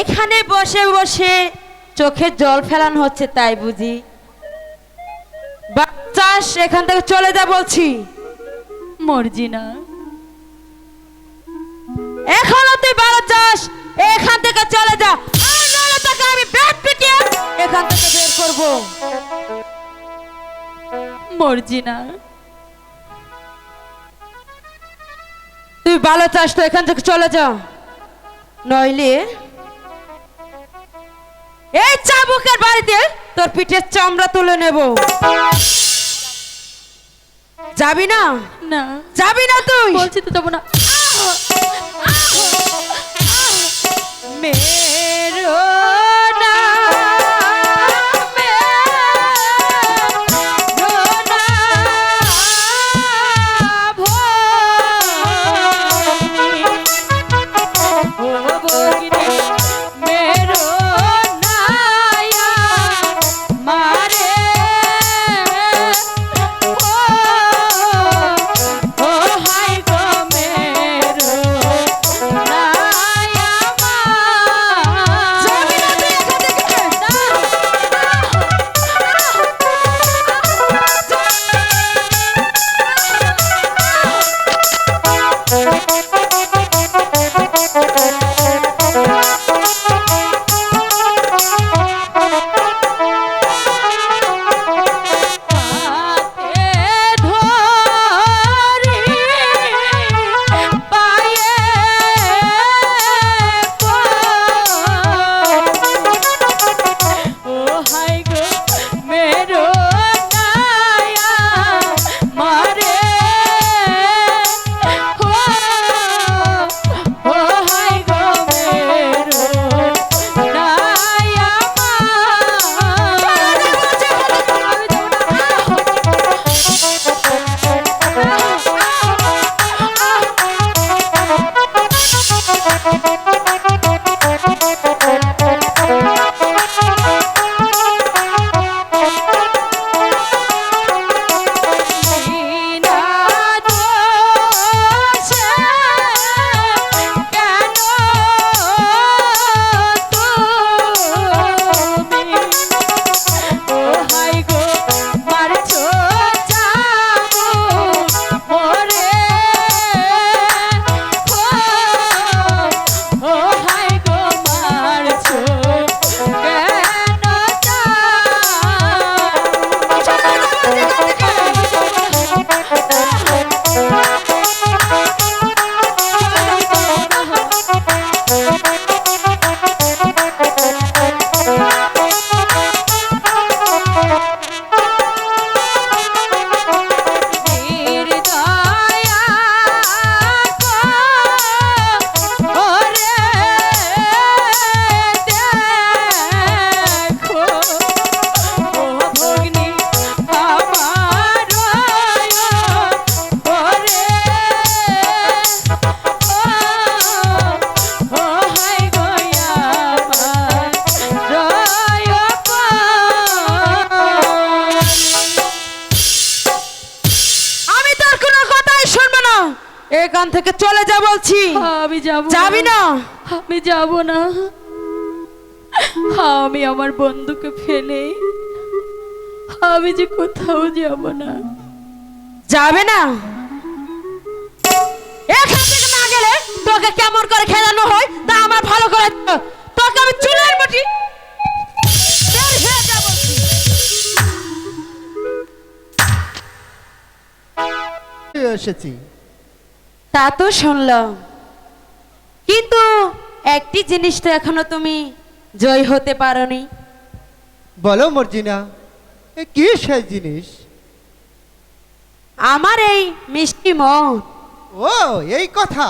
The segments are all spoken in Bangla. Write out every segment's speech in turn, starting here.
এখানে বসে বসে চোখে জল ফেলানো হচ্ছে তাই বুঝি? বাচ্চাস এখান থেকে চলে যা বলছি। মর্জিনা, এখনো তুই ভালো চাস, এখান থেকে চলে যা, আর নাহলে তোকে আমি বেত পিটিয়ে এখান থেকে বের করব। মর্জিনা, তুই ভালো চাস তো এখান থেকে চলে যা, নইলে এই চাবুকের বাড়িতে তোর পিঠের চামড়া তুলে নেব। যাবি না? না যাবি না তুই? বলছি তো যাবো না। মেরো এখান থেকে চলে যা বলছি। আমি যাব যাবি না? আমি যাব না। আমি আমার বন্ধুকে ফেলে আমি যে কোথাও যাব না। যাবে না? এখান থেকে না গেলে তোকে কেমন করে খেলানো হয় তা আমার ভালো করে জানা। তোকে আমি চুলের মুঠি বের হয়ে যা বলছি। এসেছি। তা তো শুনলাম, কিন্তু একটি জিনিস তো এখনো তুমি জয় হতে পারোনি। বলো মর্জিনা, এ কি সেই জিনিস? আমার এই মিষ্টি মন। ও এই কথা।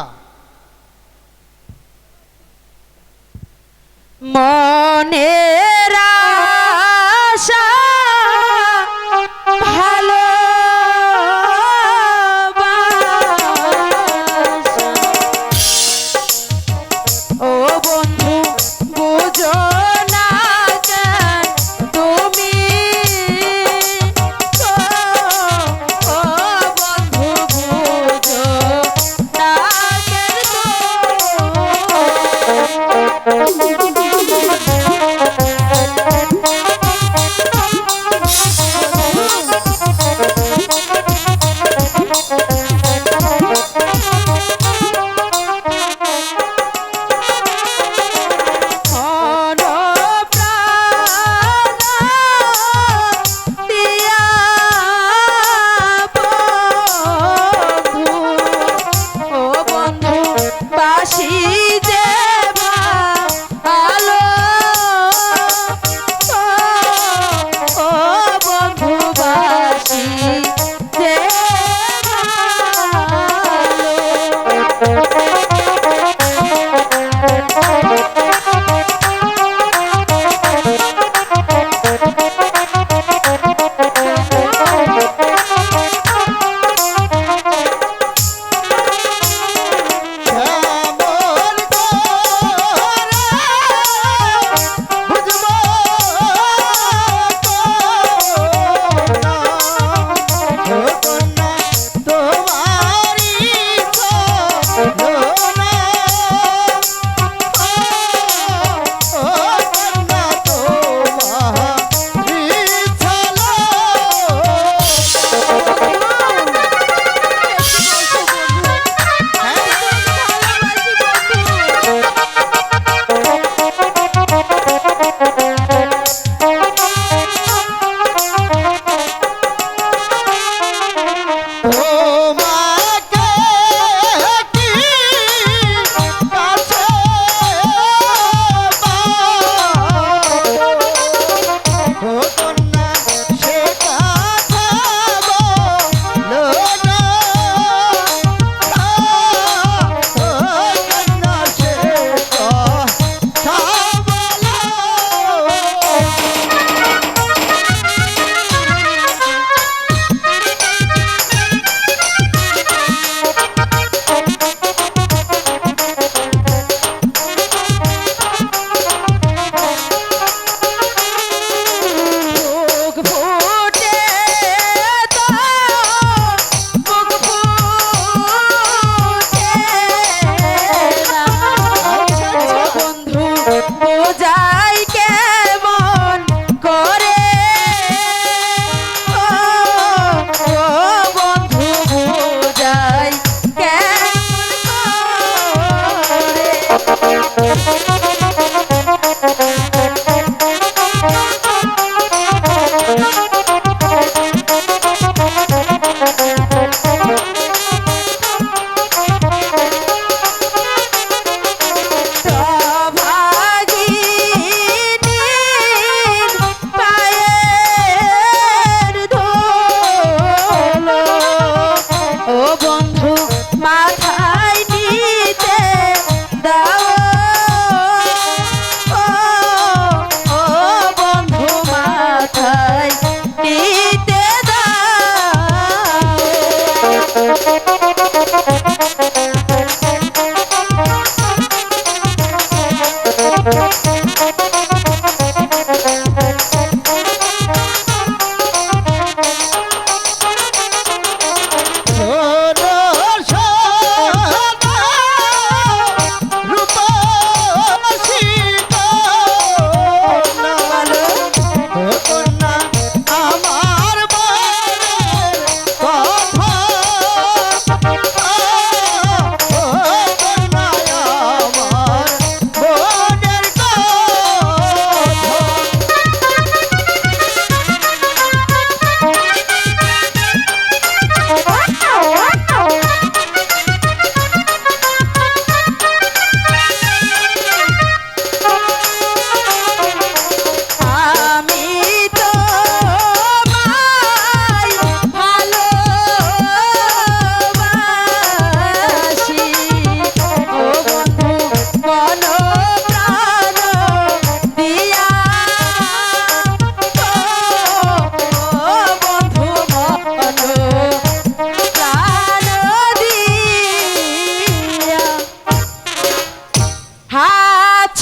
মনের আশা ভালোবাসা, ও বন্ধু বুঝো না কেন তুমি, ও বন্ধু বুঝো না কেন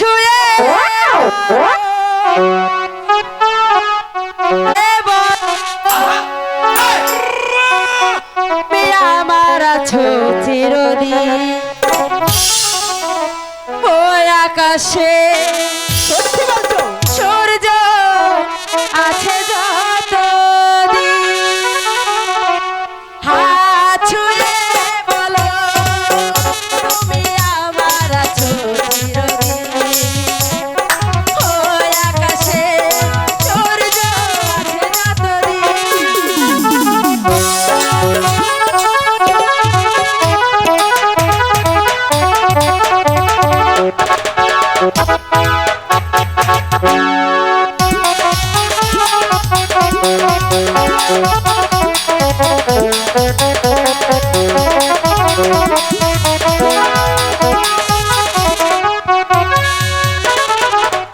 ছুঁয়ে আমার আছো চিরদিন ওই আকাশে সত্যি বলছো? সূর্য আছে যত হাত ছুঁয়ে বলো তুমি আমার আছো চিরদিন ওই আকাশে সূর্য আছে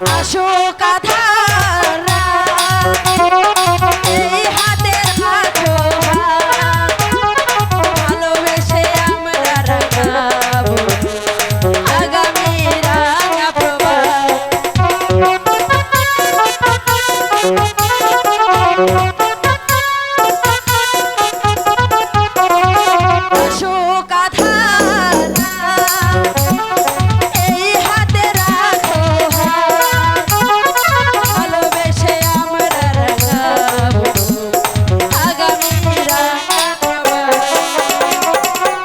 অশোক আধারা এই হাতের আঁচল ভালোবেসে আমরা রাঙাবো আগামী রাঙা প্রভাত অশোক আধারা এই হাতে রাখো ভালোবেসে আমরা রাঙাবো আগামী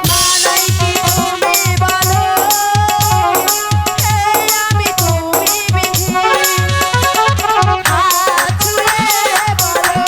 মানাই কি তুমি বলো এই আমি তুমি বিহীন হাত ছুঁয়ে বলো